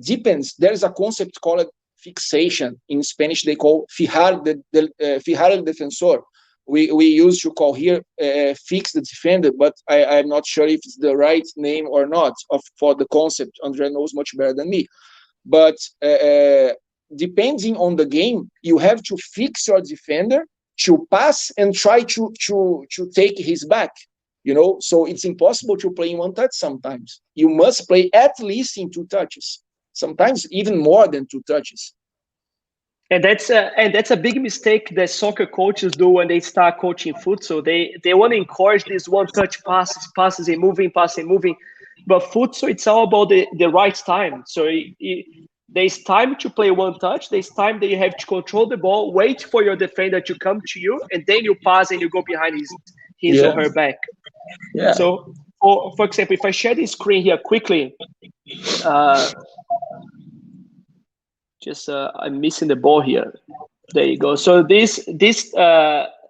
[SPEAKER 2] depends. There's a concept called fixation. In Spanish, they call fijar el defensor. We used to call here fix the defender, but I'm not sure if it's the right name or not for the concept. Andre knows much better than me. But depending on the game, you have to fix your defender to pass and try to take his back. You know, so it's impossible to play in one touch sometimes. You must play at least in 2 touches, sometimes even more than 2 touches.
[SPEAKER 1] And that's a big mistake that soccer coaches do when they start coaching futsal. They want to encourage these one-touch passes and moving. But futsal, it's all about the right time. So there's time to play one touch. There's time that you have to control the ball, wait for your defender to come to you, and then you pass and you go behind his or her back.
[SPEAKER 2] Yeah.
[SPEAKER 1] So, for example, if I share the screen here quickly, I'm missing the ball here. There you go. So this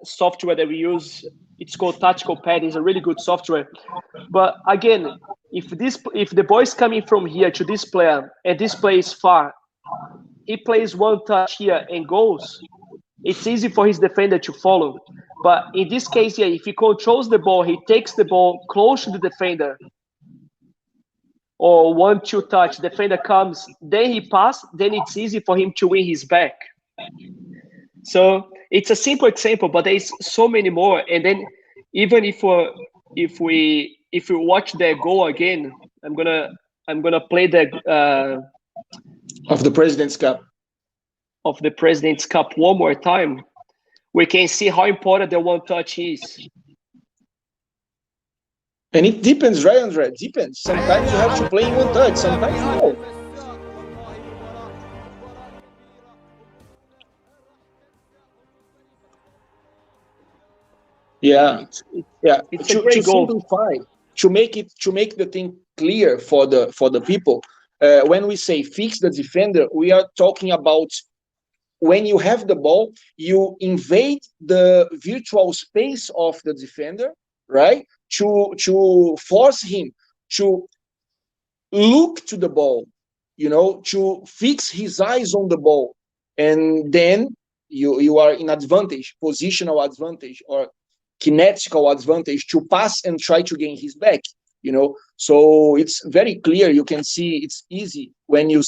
[SPEAKER 1] software that we use, it's called Tactical Pad. It's a really good software. But again, if the ball is coming from here to this player and this player is far, he plays one touch here and goes, it's easy for his defender to follow. But in this case here, if he controls the ball, he takes the ball close to the defender, or 1-2 touch, defender comes, then he passes, then it's easy for him to win his back. So it's a simple example, but there's so many more. And then even if we watch their goal again, I'm gonna play the
[SPEAKER 2] of the President's Cup.
[SPEAKER 1] Of the President's Cup one more time. We can see how important the one touch is.
[SPEAKER 2] And it depends, right, Andre? It depends. Sometimes you have to play in one touch, sometimes no. Yeah,
[SPEAKER 1] It's a great goal.
[SPEAKER 2] Simplify, to make the thing clear for the people. When we say fix the defender, we are talking about when you have the ball, you invade the virtual space of the defender, right? To force him to look to the ball, you know, to fix his eyes on the ball, and then you are in advantage, positional advantage or kinetical advantage to pass and try to gain his back, you know. So it's very clear. You can see it's easy when you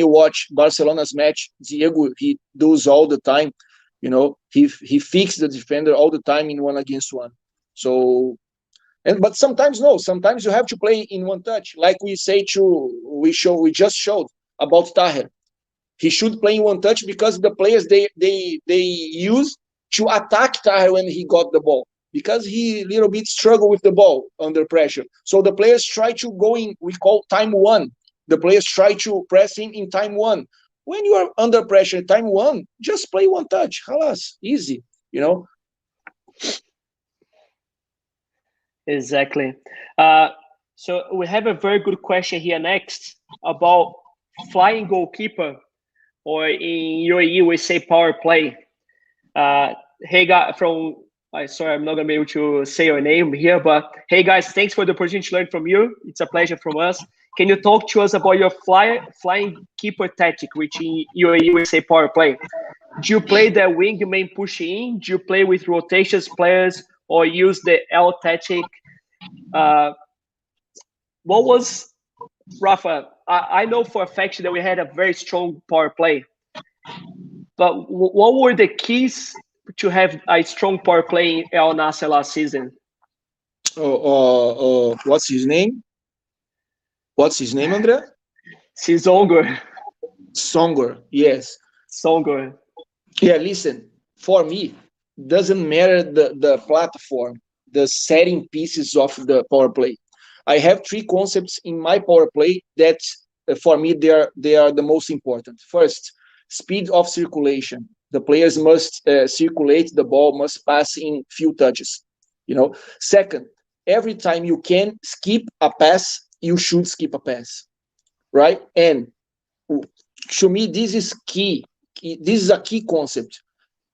[SPEAKER 2] watch Barcelona's match. Diego, he does all the time, you know. He fixes the defender all the time in 1-against-1. So, but sometimes no. Sometimes you have to play in one touch, like we just showed about Taher. He should play in one touch because the players they use to attack Taher when he got the ball, because he little bit struggle with the ball under pressure. So the players try to go in, we call time 1. The players try to press him in time 1. When you are under pressure in time 1, just play one touch. Halas, easy, you know.
[SPEAKER 1] Exactly. So we have a very good question here next about flying goalkeeper, or in UAE we say power play. hey guy from. Sorry, I'm not gonna be able to say your name here, but hey guys, thanks for the opportunity to learn from you. It's a pleasure from us. Can you talk to us about your flying keeper tactic, which in UAE we say power play? Do you play the wing main push in? Do you play with rotations players or use the L tactic? What was Rafa? I know for a fact that we had a very strong power play, but what were the keys to have a strong power play in El Nasser last season?
[SPEAKER 2] What's his name? What's his name, Andrea?
[SPEAKER 1] Songor.
[SPEAKER 2] Songor, yes.
[SPEAKER 1] Songor.
[SPEAKER 2] Yeah, listen, for me, doesn't matter the platform, the setting pieces of the power play. I have three concepts in my power play that for me they are the most important. First, speed of circulation. The players must circulate the ball, must pass in few touches. Second, every time you can skip a pass, you should skip a pass, right? And to me, this is key. This is a key concept.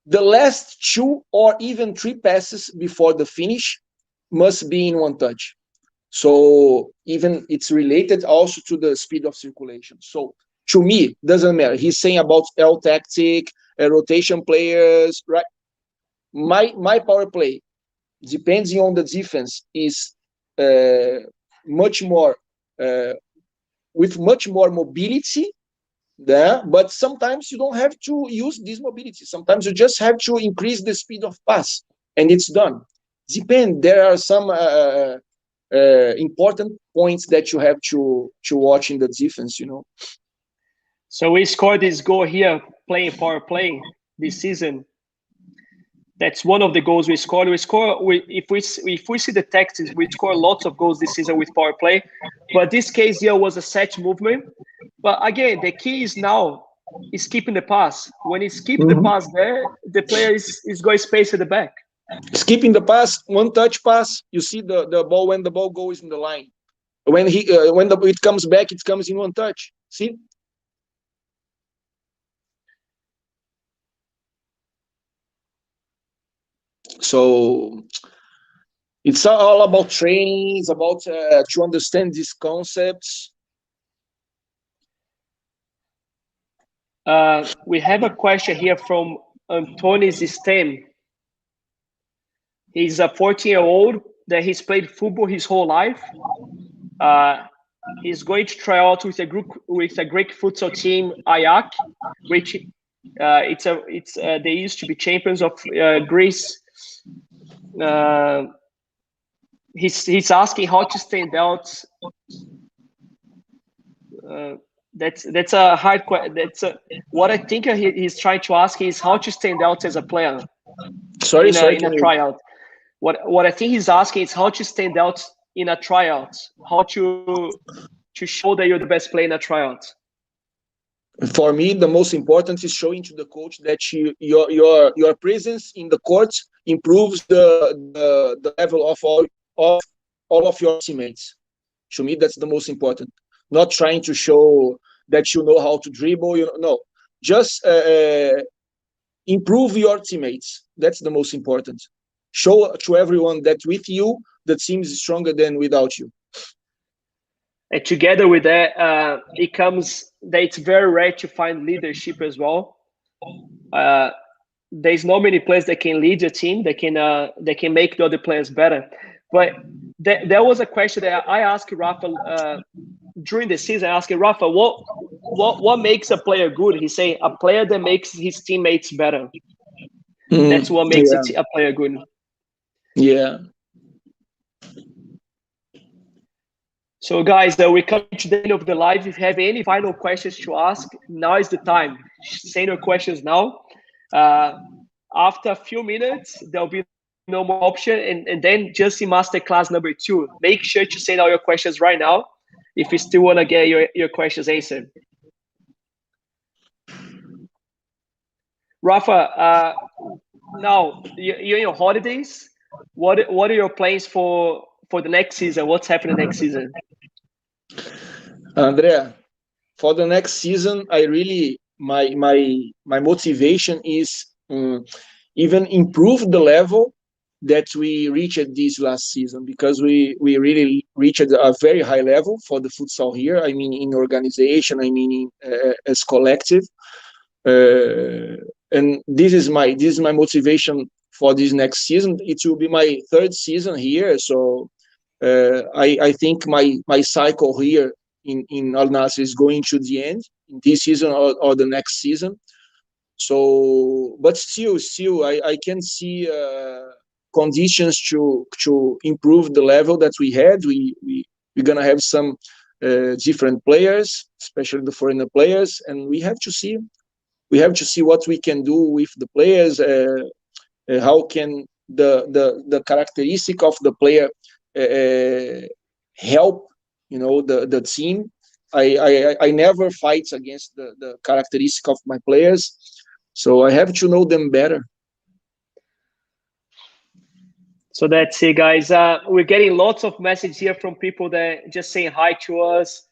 [SPEAKER 2] The last 2 or even 3 passes before the finish must be in one touch. So even it's related also to the speed of circulation. So to me, doesn't matter. He's saying about L tactic, rotation players, right? My power play, depending on the defense, is much more with much more mobility there, but sometimes you don't have to use this mobility. Sometimes you just have to increase the speed of pass, and it's done. Depend. There are some important points that you have to watch in the defense.
[SPEAKER 1] So we scored this goal here playing power play this season. That's one of the goals we scored. If we see the tactics, we score lots of goals this season with power play. But this case here was a set movement. But again, the key is now is keeping the pass. When he's keeping the pass there, the player is going space at the back.
[SPEAKER 2] Skipping the pass, one touch pass. You see the ball when the ball goes in the line. When it comes back, it comes in one touch. See. So it's all about training. It's about to understand these concepts.
[SPEAKER 1] We have a question here from Antonis Stem. He's a 14-year-old that he's played football his whole life. He's going to try out with a Greek futsal team, Ayak, which they used to be champions of Greece. He's asking how to stand out. That's a hard question. What I think he's trying to ask is how to stand out as a player.
[SPEAKER 2] Sorry,
[SPEAKER 1] in a tryout. What I think he's asking is how to stand out in a tryout. How to show that you're the best player in a tryout.
[SPEAKER 2] For me, the most important is showing to the coach that your presence in the court improves the level of all of your teammates. To me, that's the most important. Not trying to show that you know how to dribble. No, just improve your teammates. That's the most important. Show to everyone that with you, the team is stronger than without you.
[SPEAKER 1] And together with that, it comes that it's very rare to find leadership as well. There's not many players that can lead your team, that can make the other players better. But there was a question that I asked Rafa during the season. I asked Rafa, what makes a player good? He said, a player that makes his teammates better. That's what makes a player good.
[SPEAKER 2] Yeah.
[SPEAKER 1] So guys, we're coming to the end of the live. If you have any final questions to ask, now is the time. Send your questions now. After a few minutes, there'll be no more option, and then just in masterclass number 2. Make sure to send all your questions right now if you still want to get your questions answered. Rafa, now you're in your holidays. What are your plans for the next season? What's happening next season?
[SPEAKER 2] Andrea, for the next season, I really my motivation is even improve the level that we reached this last season, because we really reached a very high level for the futsal here. I mean, in organization, I mean, as collective. And this is my motivation for this next season. It will be my third season here, so I think my cycle here in Al Nassr is going to the end in this season or the next season. So, but still, I can see conditions to improve the level that we had. We're gonna have some different players, especially the foreigner players, and we have to see what we can do with the players. How can the characteristic of the player help, the team. I never fight against the characteristic of my players, so I have to know them better.
[SPEAKER 1] So that's it, guys. We're getting lots of messages here from people that just saying hi to us,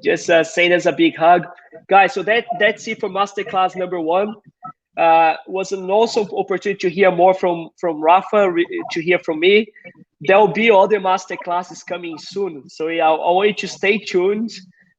[SPEAKER 1] just saying us a big hug, guys. So that's it for masterclass number 1. Was an awesome opportunity to hear more from Rafa, to hear from me. There'll be other masterclasses coming soon, so I want you to stay tuned.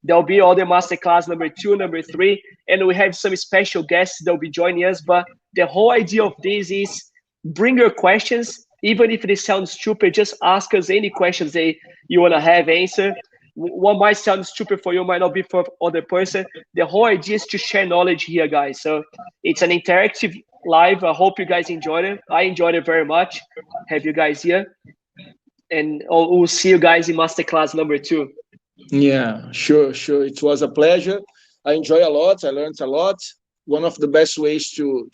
[SPEAKER 1] There'll be other masterclass number 2, number 3, and we have some special guests that'll be joining us. But the whole idea of this is bring your questions, even if they sound stupid. Just ask us any questions that you want to have answer. What might sound stupid for you might not be for other person. The whole idea is to share knowledge here, guys. So it's an interactive live. I hope you guys enjoyed it. I enjoyed it very much. Have you guys here, and we'll see you guys in masterclass number 2.
[SPEAKER 2] Yeah, sure. It was a pleasure. I enjoy a lot. I learned a lot. One of the best ways to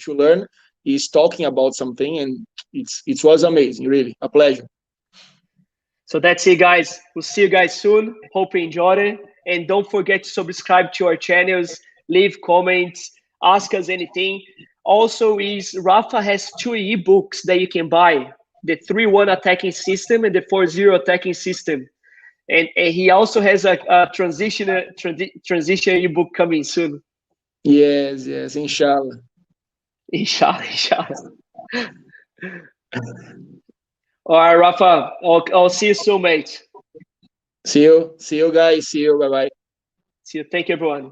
[SPEAKER 2] learn is talking about something, and it was amazing. Really, a pleasure.
[SPEAKER 1] So that's it, guys. We'll see you guys soon. Hope you enjoyed it. And don't forget to subscribe to our channels, leave comments, ask us anything. Also, Rafa has 2 ebooks that you can buy, the 3-1 attacking system and the 4-0 attacking system. And he also has a transition ebook coming soon.
[SPEAKER 2] Yes, inshallah.
[SPEAKER 1] Inshallah. All right, Rafa. I'll see you soon, mate.
[SPEAKER 2] See you guys. See you. Bye-bye.
[SPEAKER 1] See you. Thank you, everyone.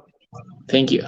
[SPEAKER 2] Thank you.